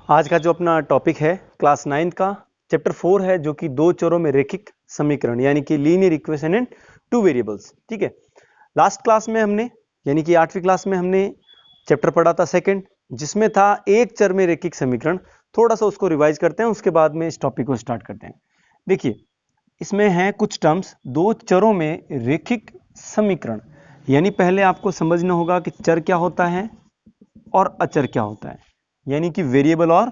आज का जो अपना टॉपिक है क्लास 9 का चैप्टर 4 है, जो कि दो चरों में रैखिक समीकरण यानी कि linear equation in two variables. ठीक है, लास्ट क्लास में हमने यानी कि 8वीं क्लास में हमने चैप्टर पढ़ा था सेकंड, जिसमें था एक चर में रैखिक समीकरण। थोड़ा सा उसको रिवाइज करते हैं, उसके बाद में इस टॉपिक को स्टार्ट करते हैं। देखिए, इसमें है कुछ टर्म्स, दो चरों में रैखिक समीकरण। यानी पहले आपको समझना होगा कि चर क्या होता है और अचर क्या होता है, यानी कि वेरिएबल और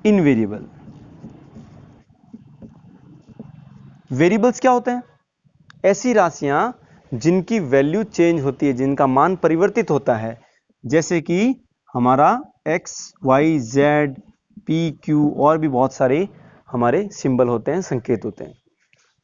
इनवेरिएबल। वेरिएबल्स क्या होते हैं? ऐसी राशियां जिनकी वैल्यू चेंज होती है, जिनका मान परिवर्तित होता है, जैसे कि हमारा x, y, z, p, q और भी बहुत सारे हमारे सिंबल होते हैं, संकेत होते हैं।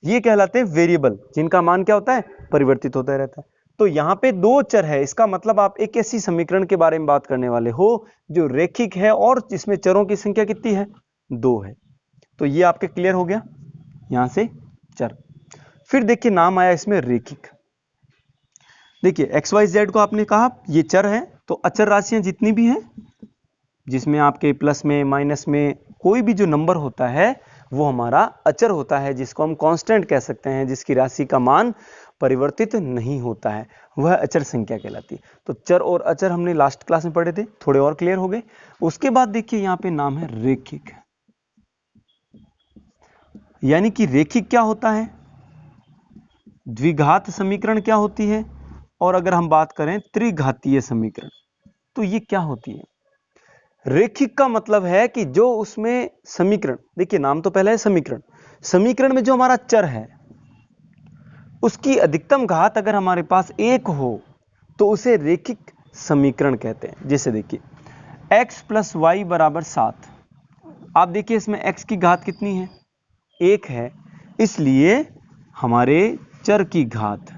ये कहलाते हैं वेरिएबल, जिनका मान क्या होता है? परिवर्तित होता रहता है। तो यहां पे दो चर है, इसका मतलब आप एक ऐसी समीकरण के बारे में बात करने वाले हो जो रैखिक है और जिसमें चरों की संख्या कितनी है? दो है। तो ये आपके क्लियर हो गया यहां से चर। फिर देखिए, नाम आया इसमें रैखिक। देखिए, एक्स वाई जेड को आपने कहा ये चर है, तो अचर राशियां जितनी भी हैं, जिसमें आपके प्लस में माइनस में कोई भी जो नंबर होता है वो हमारा अचर होता है, जिसको हम कांस्टेंट कह सकते हैं, जिसकी राशि का मान परिवर्तित नहीं होता है, वह अचर संख्या कहलाती है। तो चर और अचर हमने लास्ट क्लास में पढ़े थे, थोड़े और क्लियर हो गए। उसके बाद देखिए, यहां पे नाम है रैखिक। यानी कि रैखिक क्या होता है? द्विघात समीकरण क्या होती है, और अगर हम बात करें त्रिघातीय समीकरण, तो ये क्या होती है? रैखिक का मतलब है कि जो उसमें समीकरण, देखिए नाम तो पहले है समीकरण, समीकरण में जो हमारा चर है उसकी अधिकतम घात अगर हमारे पास एक हो तो उसे रैखिक समीकरण कहते हैं। जैसे देखिए, x प्लस वाई बराबर 7। आप देखिए, इसमें x की घात कितनी है? एक है, इसलिए हमारे चर की घात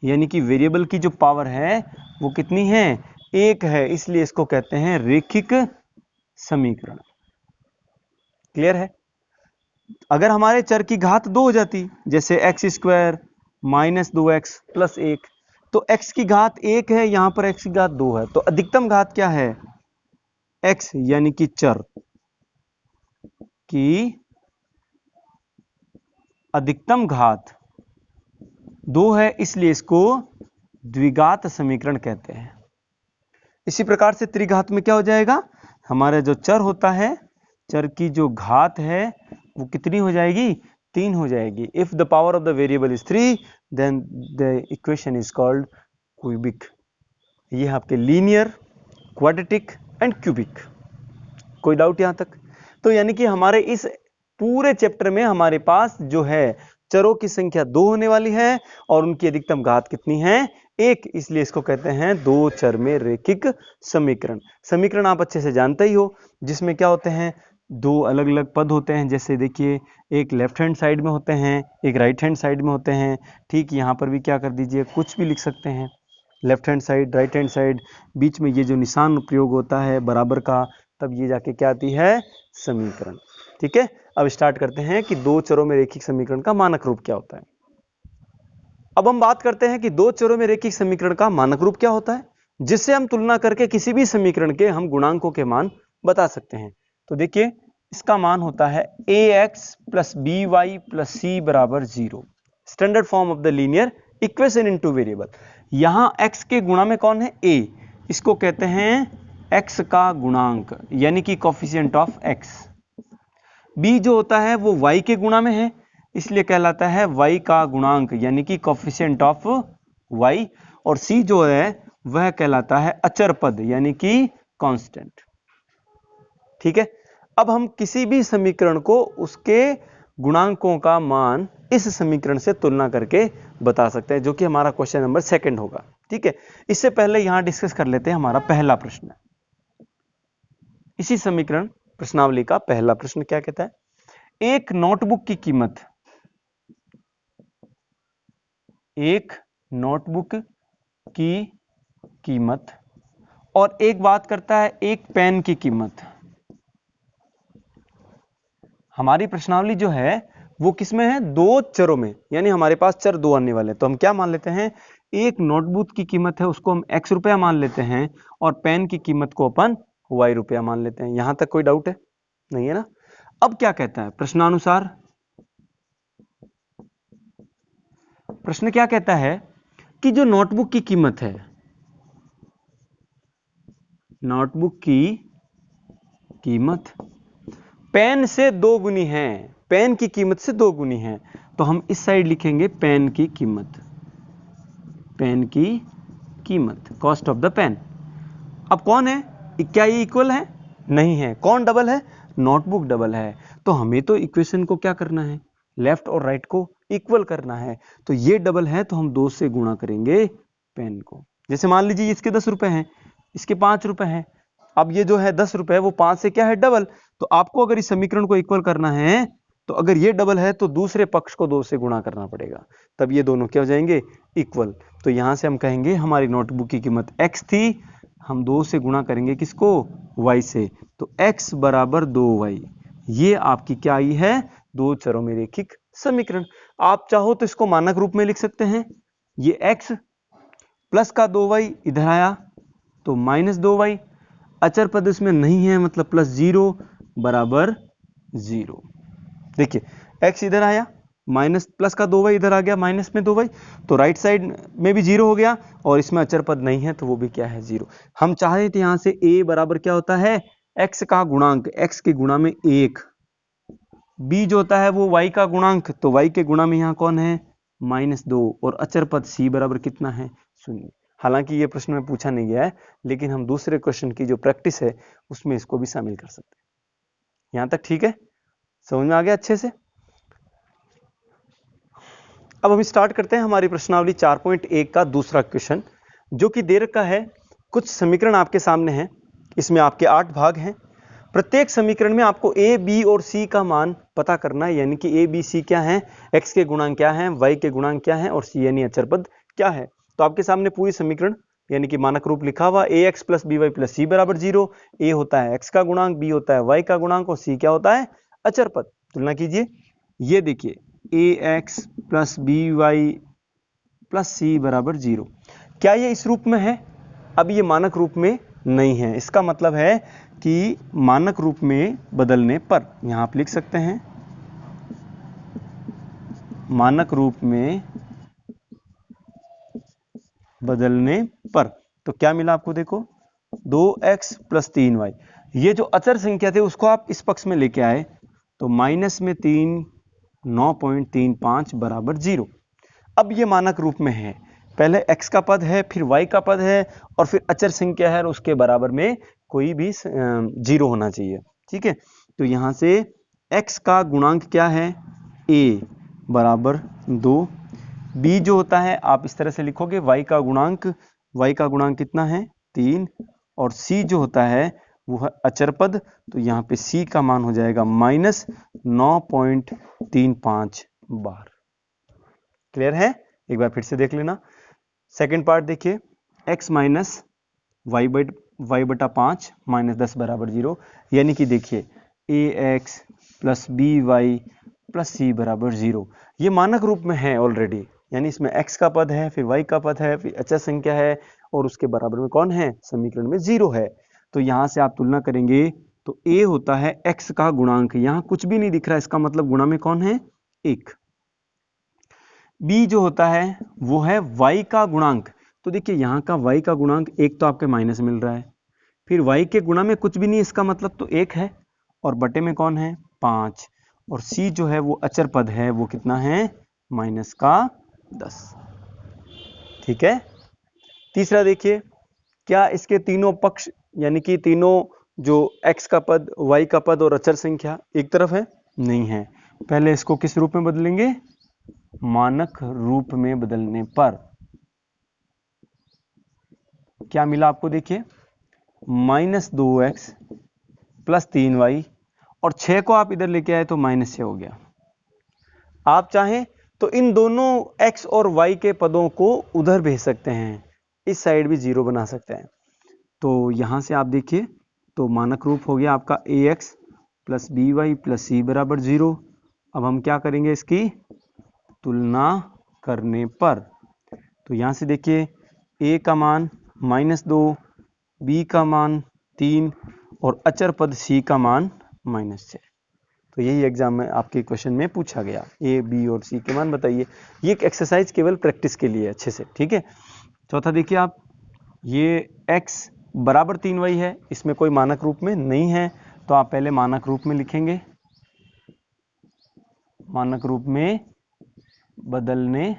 यानी कि वेरिएबल की जो पावर है वो कितनी है? एक है, इसलिए इसको कहते हैं रैखिक समीकरण। क्लियर है? अगर हमारे चर की घात दो हो जाती, जैसे x square minus 2x plus 1, तो x की घात एक है, यहां पर x की घात दो है, तो अधिकतम घात क्या है? x, यानी कि चर की अधिकतम घात दो है, इसलिए इसको द्विघात समीकरण कहते हैं। इसी प्रकार से त्रिघात में क्या हो जाएगा? हमारा जो चर होता है, चर की जो घात है वो कितनी हो जाएगी? 3 हो जाएगी। If the power of the variable is 3, then the equation is called cubic. ये है आपके लीनियर, क्वाड्रेटिक एंड क्यूबिक। कोई डाउट यहां तक? तो यानी कि हमारे इस पूरे चैप्टर में हमारे पास जो है चरों की संख्या दो होने वाली है और उनकी अधिकतम घात कितनी है? एक, इसलिए इसको कहते हैं दो चर में रैखिक समीकरण। समीकरण आप अच्छे से जानते ही हो, जिसमें क्या होते हैं? दो अलग अलग पद होते हैं। जैसे देखिए, एक लेफ्ट हैंड साइड में होते हैं, एक राइट हैंड साइड में होते हैं। ठीक, यहां पर भी क्या कर दीजिए, कुछ भी लिख सकते हैं, left hand side, right hand side, बीच में ये जो निशान प्रयोग होता है बराबर का, तब ये जाके क्या आती है? समीकरण। ठीक है, अब स्टार्ट करते हैं कि दो चरों में रैखिक समीकरण का मानक रूप क्या होता है। अब हम बात करते हैं कि दो चरों में रैखिक समीकरण का मानक रूप क्या होता है, जिससे हम तुलना करके किसी भी समीकरण के हम गुणांकों के मान बता सकते हैं। तो देखिए, इसका मान होता है ax plus b y plus c बराबर 0। Standard form of the linear equation in two variable. यहां x के गुणा में कौन है? a, इसको कहते हैं x का गुणांक यानी कि कोफिशिएंट ऑफ x। b जो होता है वो y के गुणा में है, इसलिए कहलाता है y का गुणांक यानी कि कोफिशिएंट ऑफ y। और c जो है वह कहलाता है अचर पद यानी कि कांस्टेंट। ठीक है, अब हम किसी भी समीकरण को उसके गुणांकों का मान इस समीकरण से तुलना करके बता सकते हैं, जो कि हमारा क्वेश्चन नंबर सेकंड होगा। ठीक है, इससे पहले यहां डिस्कस कर लेते हैं हमारा पहला प्रश्न। इसी समीकरण प्रश्नावली का पहला प्रश्न क्या कहता है? एक नोटबुक की कीमत, एक नोटबुक की कीमत, और एक बात करता है एक पेन की कीमत। हमारी प्रश्नावली जो है वो किसमें है? दो चरों में, यानी हमारे पास चर दो आने वाले हैं, तो हम क्या मान लेते हैं? एक नोटबुक की कीमत है उसको हम x रुपया मान लेते हैं और पेन की कीमत को अपन y रुपया मान लेते हैं। यहां तक कोई डाउट है? नहीं है ना? अब क्या कहता है प्रश्नानुसार? प्रश्न क्या कहता है कि जो नोटबुक की कीमत है, नोटबुक की कीमत पेन से 2 गुनी है, पेन की कीमत से 2 गुनी है, तो हम इस साइड लिखेंगे पेन की कीमत, पेन की कीमत, कॉस्ट ऑफ द पेन। अब कौन है? क्या ये इक्वल है? नहीं है। कौन डबल है? नोटबुक डबल है। तो हमें तो इक्वेशन को क्या करना है? लेफ्ट और राइट को इक्वल करना है। तो ये डबल है तो हम 2 से गुणा करेंगे पेन को। जैसे मान लीजिए इसके 10 रुपए हैं, इसके 5 रुपए हैं। अब ये जो है 10 रुपए वो 5 से क्या है? डबल। तो आपको अगर इस समीकरण को इक्वल करना है तो अगर ये डबल है तो दूसरे पक्ष को 2 से गुणा करना पड़ेगा, तब ये दोनों क्या हो जाएंगे? इक्वल। तो यहां से हम कहेंगे हमारी नोटबुक की कीमत x थी, हम 2 से गुणा करेंगे किसको? y से। तो x बराबर 2y। ये आपकी क्या आई है? दो चरों में रेखिक समीकरण। आप चाहो तो इसको मानक रूप में लिख सकते हैं। ये x प्लस का 2y इधर आया तो माइनस 2y, अचर पद इसमें नहीं है मतलब प्लस 0 बराबर 0। देखिए x इधर आया, माइनस प्लस का 2y इधर आ गया, माइनस में 2y, तो राइट साइड में भी 0 हो गया और इसमें अचर पद नहीं है तो वो भी क्या है? 0। हम चाहे तो यहां से a बराबर क्या होता है? x का गुणांक, x के गुणा में 1, b जो होता है वो y का गुणांक, तो y के गुणा में यहां कौन है? -2, और अचर पद c बराबर कितना है? 0। हालांकि ये प्रश्न में पूछा नहीं गया है, लेकिन हम दूसरे क्वेश्चन की जो प्रैक्टिस है उसमें इसको भी शामिल कर सकते हैं। यहां तक ठीक है? समझ में आ गया अच्छे से? अब हम स्टार्ट करते हैं हमारी प्रश्नावली 4.1 का दूसरा क्वेश्चन, जो कि दे रखा है। कुछ समीकरण आपके सामने हैं, इसमें आपके 8 भाग हैं। प्रत्येक समीकरण में आपको a, b और c का मान पता करना है, यानी कि a, b, c क्या है, x के गुणांक क्या है, y के गुणांक क्या है और c यानी अचर पद क्या है। तो आपके सामने पूरी समीकरण यानी कि मानक रूप लिखा हुआ, ax plus by plus c बराबर 0। a होता है x का गुणांक, b होता है y का गुणांक और c क्या होता है? अचर पद। तुलना कीजिए, ये देखिए ax plus by plus c बराबर 0। क्या ये इस रूप में है? अब ये मानक रूप में नहीं है। इसका मतलब है कि मानक रूप में बदलने पर, यहां आप लिख सकते हैं मानक रूप में बदलने पर, तो क्या मिला आपको? देखो 2x प्लस 3y। ये जो अचर संख्या थे उसको आप इस पक्ष में लेके आए तो माइनस में 3 9.35 बराबर 0। अब ये मानक रूप में है, पहले x का पद है, फिर y का पद है और फिर अचर संख्या है और उसके बराबर में कोई भी 0 होना चाहिए। ठीक है, तो यहां से x का गुणांक क्या है? a बराबर 2। b जो होता है आप इस तरह से लिखोगे, y का गुणांक कितना है? 3। और c जो होता है वो है अचर पद, तो यहाँ पे c का मान हो जाएगा माइनस 9.35 बार। क्लियर है? एक बार फिर से देख लेना। सेकंड पार्ट देखिए, x माइनस y बटा 5 माइनस 10 बराबर 0, यानी कि देखिए ax plus by plus c बराबर 0। ये मानक रूप में है ऑलरेडी, यानी इसमें x का पद है, फिर y का पद है, फिर अचर संख्या है और उसके बराबर में कौन है? समीकरण में 0 है। तो यहां से आप तुलना करेंगे तो a होता है x का गुणांक, यहां कुछ भी नहीं दिख रहा, इसका मतलब गुणा में कौन है? 1। b जो होता है वो है y का गुणांक, तो देखिए यहाँ का y का गुणांक 1 तो आपके माइनस मिल रहा है, फिर y के गुणा में कुछ भी नहीं, इसका मतलब तो 1 है, और बटे में कौन है? 5। और c जो है वो अचर पद है, वो कितना है? माइनस का 10। ठीक है। तीसरा देखिए, क्या इसके तीनों पक्ष यानी कि तीनों जो x का पद, y का पद और अचर संख्या एक तरफ है? नहीं है। पहले इसको किस रूप में बदलेंगे? मानक रूप में बदलने पर क्या मिला आपको? देखिए -2x प्लस 3y, और 6 को आप इधर लेके आए तो -6 हो गया। आप चाहें तो इन दोनों x और y के पदों को उधर भेज सकते हैं, इस साइड भी 0 बना सकते हैं। तो यहां से आप देखिए तो मानक रूप हो गया आपका ax plus by plus c बराबर 0। अब हम क्या करेंगे? इसकी तुलना करने पर, तो यहाँ से देखिए a का मान -2, b का मान 3 और अचर पद c का मान -6। तो यही एग्जाम में आपके क्वेश्चन में पूछा गया, a, b और c के मान बताइए। ये एक एक्सरसाइज केवल प्रैक्टिस के लिए अच्छे से, ठीक है। चौथा देखिए आप, ये x बराबर 3y है, इसमें कोई मानक रूप में नहीं है, तो आप पहले मानक रूप में लिखेंगे, मानक रूप में बदलने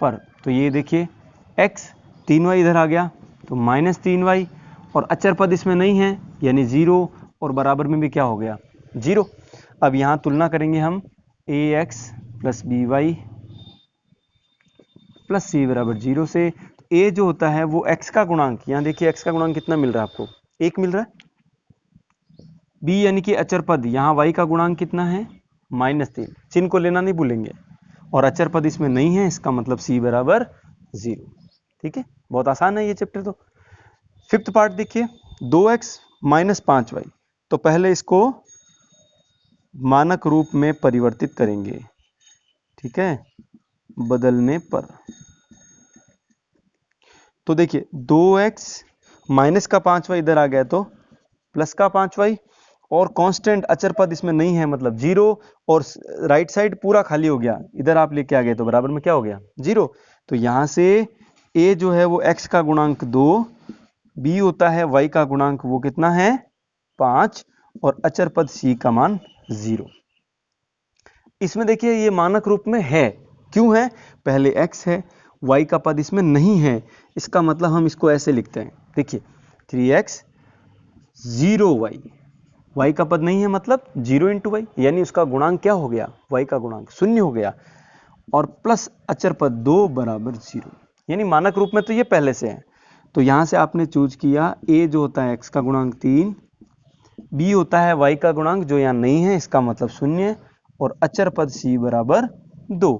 पर। तो ये देखिए x 3y इधर आ गया, तो -3y और अचर पद इसमें नहीं है यानी 0 और बराबर में भी क्या हो गया 0। अब यहाँ तुलना करेंगे हम ax plus by plus c बराबर 0 से। तो a जो होता है वो x का गुणांक, यहाँ देखिए x का गुणांक कितना मिल रहा है आपको, 1 मिल रहा है। b यानी कि अचर पद, यहाँ y का गुणांक कितना है -3, चिन्ह को लेना नहीं भूलेंगे, और अचर पद इसमें नहीं है, इसका मतलब c बराबर 0। ठीक है, बहुत आसान है ये चैप्टर। तो फिफ्थ पार्ट देखिए, 2x - 5y। तो पहले इसको मानक रूप में परिवर्तित करेंगे, ठीक है, बदलने पर। तो देखिए 2x माइनस का 5y इधर आ गया, तो प्लस का 5y, और कांस्टेंट अचर पद इसमें नहीं है मतलब 0, और राइट साइड पूरा खाली हो गया, इधर आप लेके आ गए तो बराबर में क्या हो गया 0। तो यहां से a जो है वो x का गुणांक 2, b होता है y का गुणांक वो कितना है 5, और अचर पद c का मान 0। इसमें देखिए ये मानक रूप में है, क्यों है, पहले x है, y का पद इसमें नहीं है, इसका मतलब हम इसको ऐसे लिखते हैं, देखिए 3x 0y, y का पद नहीं है मतलब 0 इंटू वाई, यानी उसका गुणांक क्या हो गया, y का गुणांक 0 हो गया, और प्लस अचर पद 2 बराबर 0, यानी मानक रूप में तो ये पहले से है। तो यहां से आपने चूज किया a जो होता है x का गुणांक 3, b होता है y का गुणांक जो यहाँ नहीं है, इसका मतलब 0, और अचर पद c बराबर 2।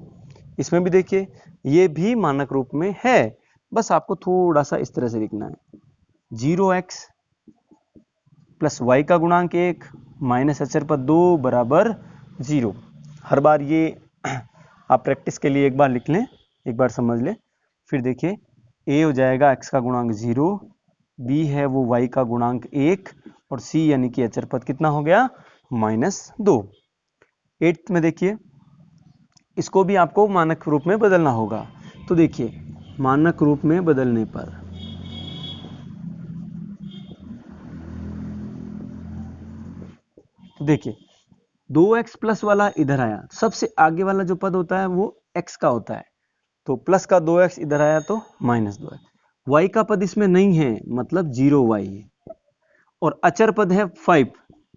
इसमें भी देखिए ये भी मानक रूप में है, बस आपको थोड़ा सा इस तरह से लिखना है, 0x प्लस y का गुणांक 1 माइनस अचर पद 2 बराबर 0। हर बार ये आप प्रैक्टिस के लिए एक बार लिख लें, एक बार समझ लें, फिर देखिए a हो जाएगा x का गुणांक 0, b है वो y का गुणांक 1, और c यानी कि अचर पद कितना हो गया -2। 8th में देखिए इसको भी आपको मानक रूप में बदलना होगा। तो देखिए मानक रूप में बदलने पर, तो देखिए 2x प्लस वाला इधर आया, सबसे आगे वाला जो पद होता है वो x का होता है, तो प्लस का 2x इधर आया तो -2x, y का पद इसमें नहीं है मतलब 0y, और अचर पद है 5,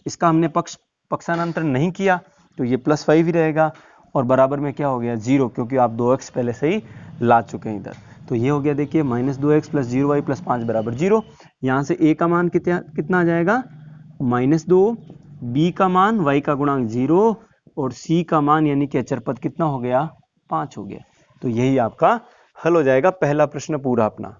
इसका हमने पक्षांतर नहीं किया तो ये +5 ही रहेगा, और बराबर में क्या हो गया 0, क्योंकि आप 2x पहले से ही ला चुके हैं इधर। तो ये हो गया देखिए -2x प्लस 0y प्लस 5 बराबर 0। यहाँ से a का मान कितना आ जाएगा -2, b का मान y का गुणांक 0, और c का मान यानी कि अचर पद कितना हो गया 5 हो गया। तो यही आपका हल हो जाएगा, पहला प्रश्न पूरा अपना।